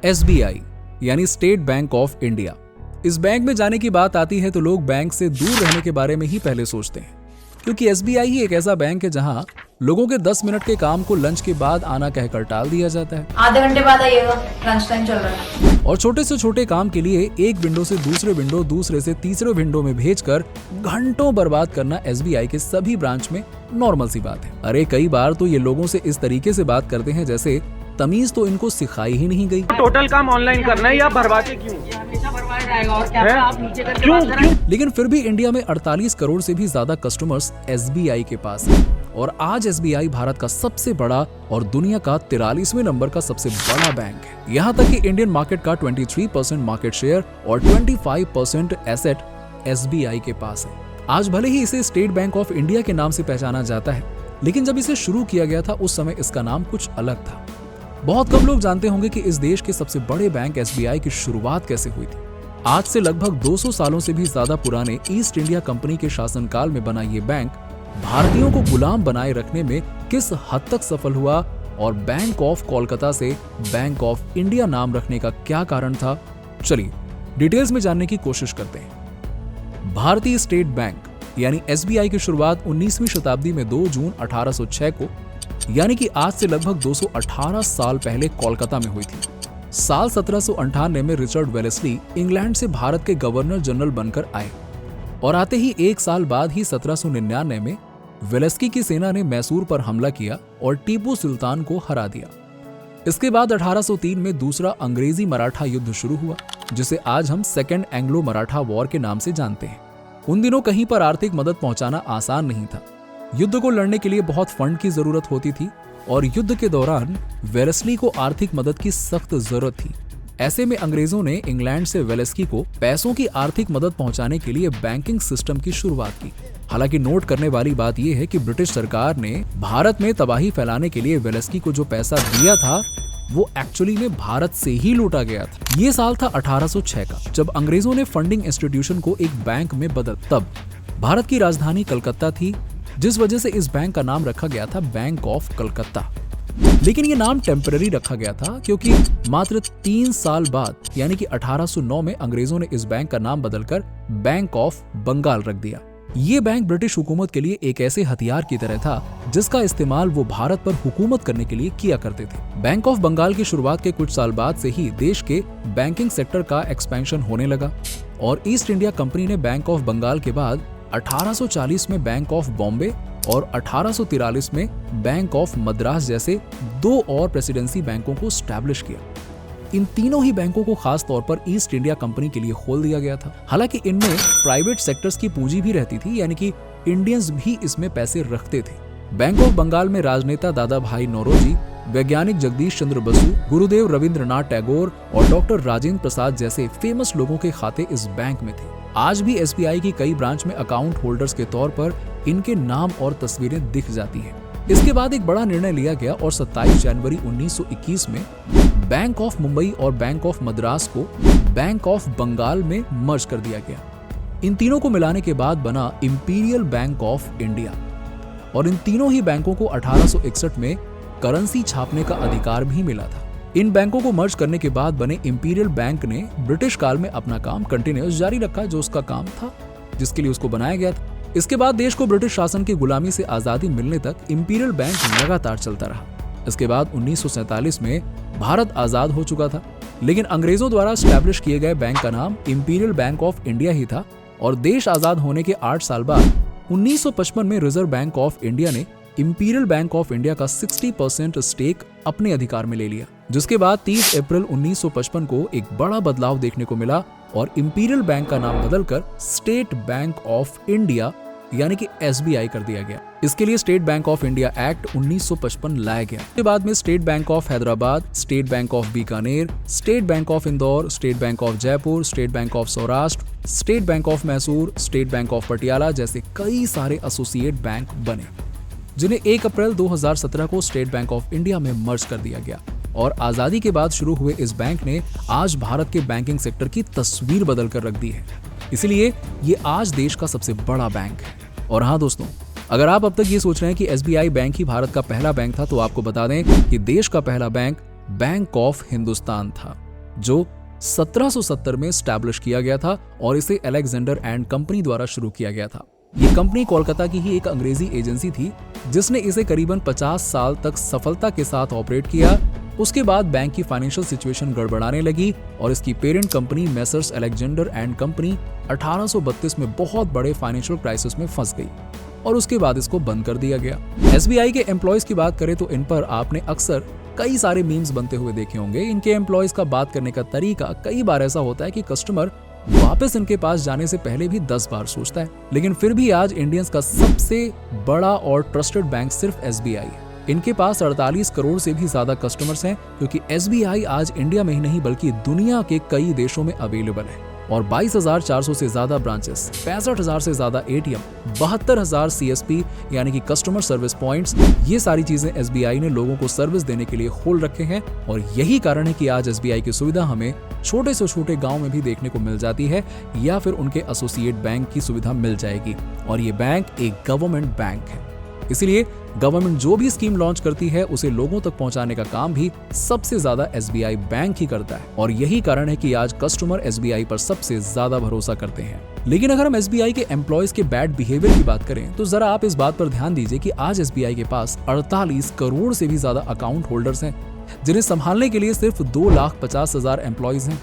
SBI यानी state bank of India. इस bank में जाने की बात आती है तो लोग बैंक से दूर रहने के बारे में ही पहले सोचते हैं, क्योंकि SBI ही एक ऐसा बैंक है जहां लोगों के 10 मिनट के काम को लंच के बाद आना कहकर टाल दिया जाता है। आधे घंटे बाद आइएगा, लंच टाइम चल रहा है। और छोटे से छोटे काम के लिए एक विंडो से दूसरे विंडो, दूसरे से तीसरे विंडो में भेजकर घंटों बर्बाद करना SBI के सभी ब्रांच में नॉर्मल सी बात है। अरे कई बार तो ये लोगों से इस तरीके से बात करते हैं जैसे तमीज तो इनको सिखाई ही नहीं गई। टोटल काम ऑनलाइन करना है या भरवाते क्यों? हमेशा भरवाया जाएगा और क्या पता आप नीचे करके बात करें। लेकिन फिर भी इंडिया में 48 करोड़ से भी ज्यादा कस्टमर्स SBI के पास हैं। और आज SBI भारत का सबसे बड़ा और दुनिया का 43वें नंबर का सबसे बड़ा बैंक है। यहाँ तक कि इंडियन मार्केट का 23% मार्केट शेयर और 25% एसेट SBI के पास है। आज भले ही इसे स्टेट बैंक ऑफ इंडिया के नाम से पहचाना जाता है, लेकिन जब इसे शुरू किया गया था उस समय इसका नाम कुछ अलग था। बहुत कम लोग जानते होंगे कि इस देश के सबसे बड़े बैंक SBI की शुरुआत कैसे हुई थी। आज से लगभग 200 सालों से भी ज्यादा पुराने ईस्ट इंडिया कंपनी के शासनकाल में बना ये बैंक भारतीयों को गुलाम बनाए रखने में किस हद तक सफल हुआ और बैंक ऑफ कोलकाता से बैंक ऑफ इंडिया नाम रखने का क्या कारण था, चलिए डिटेल्स में जानने की कोशिश करते हैं। भारतीय स्टेट बैंक यानी SBI की शुरुआत 19वीं शताब्दी में 2 जून 1806 को यानी कि आज से लगभग 218 साल पहले कोलकाता में हुई थी। साल 1798 में रिचर्ड वेलेस्ली इंग्लैंड से भारत के गवर्नर जनरल बनकर आए और आते ही एक साल बाद ही 1799 में वेलेस्की की सेना ने मैसूर पर हमला किया और टीपू सुल्तान को हरा दिया। इसके बाद 1803 में दूसरा अंग्रेजी मराठा युद्ध शुरू हुआ, जिसे आज हम सेकेंड एंग्लो मराठा वॉर के नाम से जानते हैं। उन दिनों कहीं पर आर्थिक मदद पहुंचाना आसान नहीं था। युद्ध को लड़ने के लिए बहुत फंड की जरूरत होती थी और युद्ध के दौरान वेलेस्ली को आर्थिक मदद की सख्त जरूरत थी। ऐसे में अंग्रेजों ने इंग्लैंड से वेलेस्की को पैसों की आर्थिक मदद पहुंचाने के लिए बैंकिंग सिस्टम की शुरुआत की। हालांकि नोट करने वाली बात यह है कि ब्रिटिश सरकार ने भारत में तबाही फैलाने के लिए वेलेस्की को जो पैसा दिया था वो एक्चुअली में भारत से ही लूटा गया था। ये साल था 1806 का, जब अंग्रेजों ने फंडिंग इंस्टीट्यूशन को एक बैंक में बदल। तब भारत की राजधानी कलकत्ता थी, जिस वजह से इस बैंक का नाम रखा गया था बैंक ऑफ कलकत्ता। लेकिन ये नाम टेम्पररी रखा गया था क्योंकि मात्र 3 साल बाद यानी कि 1809 में अंग्रेजों ने इस बैंक का नाम बदलकर बैंक ऑफ बंगाल रख दिया। ये बैंक ब्रिटिश हुकूमत के लिए एक ऐसे हथियार की तरह था जिसका इस्तेमाल वो भारत पर हुकूमत करने के लिए किया करते थे। बैंक ऑफ बंगाल की शुरुआत के कुछ साल बाद से ही देश के बैंकिंग सेक्टर का एक्सपेंशन होने लगा और ईस्ट इंडिया कंपनी ने बैंक ऑफ बंगाल के बाद 1840 में बैंक ऑफ बॉम्बे और 1843 में बैंक ऑफ मद्रास जैसे 2 और प्रेसिडेंसी बैंकों को स्टैब्लिश किया। इन तीनों ही बैंकों को खास तौर पर ईस्ट इंडिया कंपनी के लिए खोल दिया गया था। हालांकि इनमें प्राइवेट सेक्टर्स की पूंजी भी रहती थी, यानी कि इंडियंस भी इसमें पैसे रखते थे। बैंक ऑफ बंगाल में राजनेता दादा भाई नौरोजी, वैज्ञानिक जगदीश चंद्र बसु, गुरुदेव रविंद्रनाथ टैगोर और डॉक्टर राजेंद्र प्रसाद जैसे फेमस लोगों के खाते इस बैंक में थे। आज भी SBI की कई ब्रांच में अकाउंट होल्डर्स के तौर पर इनके नाम और तस्वीरें दिख जाती हैं। इसके बाद एक बड़ा निर्णय लिया गया और 27 जनवरी 1921 में बैंक ऑफ मुंबई और बैंक ऑफ मद्रास को बैंक ऑफ बंगाल में मर्ज कर दिया गया। इन तीनों को मिलाने के बाद बना इंपीरियल बैंक ऑफ इंडिया और इन तीनों ही बैंकों को 1861 में करेंसी छापने का अधिकार भी मिला था। इन बैंकों को मर्ज करने के बाद बने इंपीरियल बैंक ने ब्रिटिश काल में अपना काम कंटिन्यूअस जारी रखा, जो उसका काम था जिसके लिए उसको बनाया गया था। इसके बाद देश को ब्रिटिश शासन की गुलामी से आजादी मिलने तक इंपीरियल बैंक लगातार चलता रहा। इसके बाद 1947 में भारत आजाद हो चुका था, लेकिन अंग्रेजों द्वारा स्टैब्लिश किए गए बैंक का नाम इंपीरियल बैंक ऑफ इंडिया ही था और देश आजाद होने के 8 साल बाद 1955 में रिजर्व बैंक ऑफ इंडिया ने इंपीरियल बैंक ऑफ इंडिया का 60% स्टेक अपने अधिकार में ले लिया, जिसके बाद 30 अप्रैल 1955 को एक बड़ा बदलाव देखने को मिला और इंपीरियल बैंक का नाम बदलकर स्टेट बैंक ऑफ इंडिया यानी कि SBI कर दिया गया। इसके लिए state bank of India act 1955 लाया गया। इसके बाद में state bank of Hyderabad, state bank of Bikaner, state bank of Indore, state bank of Jaipur, state bank of Saurashtra, state bank of Mysore, state bank of Patiala जैसे कई सारे एसोसिएट बैंक बने, जिन्हें 1 अप्रैल 2017 को स्टेट बैंक ऑफ इंडिया में मर्ज कर दिया गया। और आजादी के बाद शुरू हुए इस बैंक ने आज भारत के बैंकिंग सेक्टर की तस्वीर बदल कर रख दी है। इसलिए ये आज देश का सबसे बड़ा बैंक है। और हाँ दोस्तों, अगर आप अब तक ये सोच रहे हैं कि SBI बैंक ही भारत का पहला बैंक था, तो आपको बता दें कि देश का पहला बैंक बैंक ऑफ हिंदुस्तान था। जो 1770 में स्टैब्लिश किया गया था और इसे अलेक्जेंडर एंड कंपनी द्वारा शुरू किया गया था। ये कंपनी कोलकाता की ही एक अंग्रेजी एजेंसी थी जिसने इसे करीबन 50 साल तक सफलता के साथ ऑपरेट किया। उसके बाद बैंक की फाइनेंशियल सिचुएशन गड़बड़ाने लगी और इसकी parent company messrs Alexander and company 1832 में बहुत बड़े फाइनेंशियल क्राइसिस में फंस गई और उसके बाद इसको बंद कर दिया गया। एसबीआई के एम्प्लॉयज की बात करें तो इन पर आपने अक्सर कई सारे मीम्स बनते हुए देखे होंगे। इनके एम्प्लॉयज का बात करने का तरीका कई बार ऐसा होता है कि कस्टमर वापस इनके पास जाने से पहले भी 10 बार सोचता है। लेकिन फिर भी आज इंडियंस का सबसे बड़ा और ट्रस्टेड बैंक सिर्फ एसबीआई है। इनके पास 48 करोड़ से भी ज्यादा कस्टमर्स हैं, क्योंकि एसबीआई आज इंडिया में ही नहीं बल्कि दुनिया के कई देशों में अवेलेबल है और 22,400 से ज्यादा ब्रांचेस, 65,000 से ज्यादा एटीएम, 72,000 सीएसपी यानी कि कस्टमर सर्विस पॉइंट्स, ये सारी चीजें एसबीआई ने लोगों को सर्विस देने के लिए खोल रखे हैं। और यही कारण है कि आज एसबीआई की सुविधा हमें छोटे से छोटे गांव में भी देखने को मिल जाती है या फिर उनके एसोसिएट बैंक की सुविधा मिल जाएगी। और ये बैंक एक गवर्नमेंट बैंक है, इसलिए गवर्नमेंट जो भी स्कीम लॉन्च करती है उसे लोगों तक पहुंचाने का काम भी सबसे ज्यादा एसबीआई बैंक ही करता है। और यही कारण है कि आज कस्टमर एसबीआई पर सबसे ज्यादा भरोसा करते हैं। लेकिन अगर हम एसबीआई के एम्प्लॉयज के बैड बिहेवियर की बात करें तो जरा आप इस बात पर ध्यान दीजिए कि आज एसबीआई के पास 48 करोड़ से भी ज्यादा अकाउंट होल्डर्स हैं, जिन्हें संभालने के लिए सिर्फ 2,50,000 एम्प्लॉयज हैं।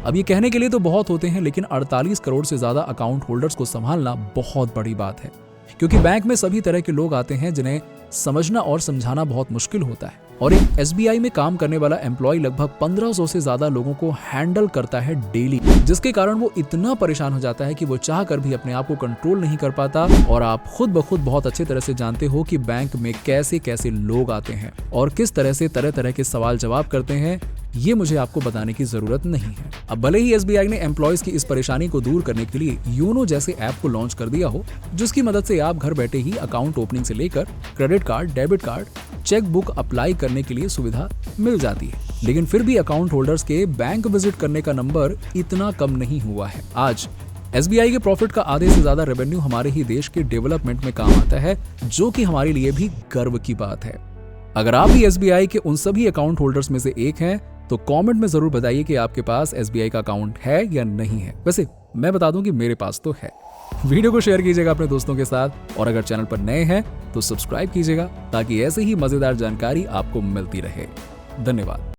अब ये कहने के लिए तो बहुत होते हैं, लेकिन 48 करोड़ से ज्यादा अकाउंट होल्डर्स को संभालना बहुत बड़ी बात है, क्योंकि बैंक में सभी तरह के लोग आते हैं जिन्हें समझना और समझाना बहुत मुश्किल होता है। और एक एसबीआई में काम करने वाला एम्प्लॉय लगभग 1500 से ज्यादा लोगों को हैंडल करता है डेली, जिसके कारण वो इतना परेशान हो जाता है कि वो चाह कर भी अपने आप को कंट्रोल नहीं कर पाता। और आप खुद ब खुद बहुत अच्छे तरह से जानते हो कि बैंक में कैसे कैसे लोग आते हैं और किस तरह से तरह तरह के सवाल जवाब करते हैं, ये मुझे आपको बताने की जरूरत नहीं है। अब भले ही एसबीआई ने एम्प्लॉयज की इस परेशानी को दूर करने के लिए योनो जैसे ऐप को लॉन्च कर दिया हो, जिसकी मदद से आप घर बैठे ही अकाउंट ओपनिंग से लेकर credit card, debit card, cheque book apply करने के लिए सुविधा मिल जाती है, लेकिन फिर भी अकाउंट होल्डर्स के बैंक विजिट करने का नंबर इतना कम नहीं हुआ है। आज एसबीआई के प्रॉफिट का आधे से ज्यादा रेवेन्यू हमारे ही देश के डेवलपमेंट में काम आता है, जो कि हमारे लिए भी गर्व की बात है। अगर आप भी एसबीआई के उन सभी अकाउंट होल्डर्स में से एक हैं तो कमेंट में जरूर बताइए कि आपके पास एसबीआई का अकाउंट है या नहीं है। वैसे मैं बता दूं कि मेरे पास तो है। वीडियो को शेयर कीजिएगा अपने दोस्तों के साथ और अगर चैनल पर नए हैं तो सब्सक्राइब कीजिएगा ताकि ऐसे ही मजेदार जानकारी आपको मिलती रहे। धन्यवाद।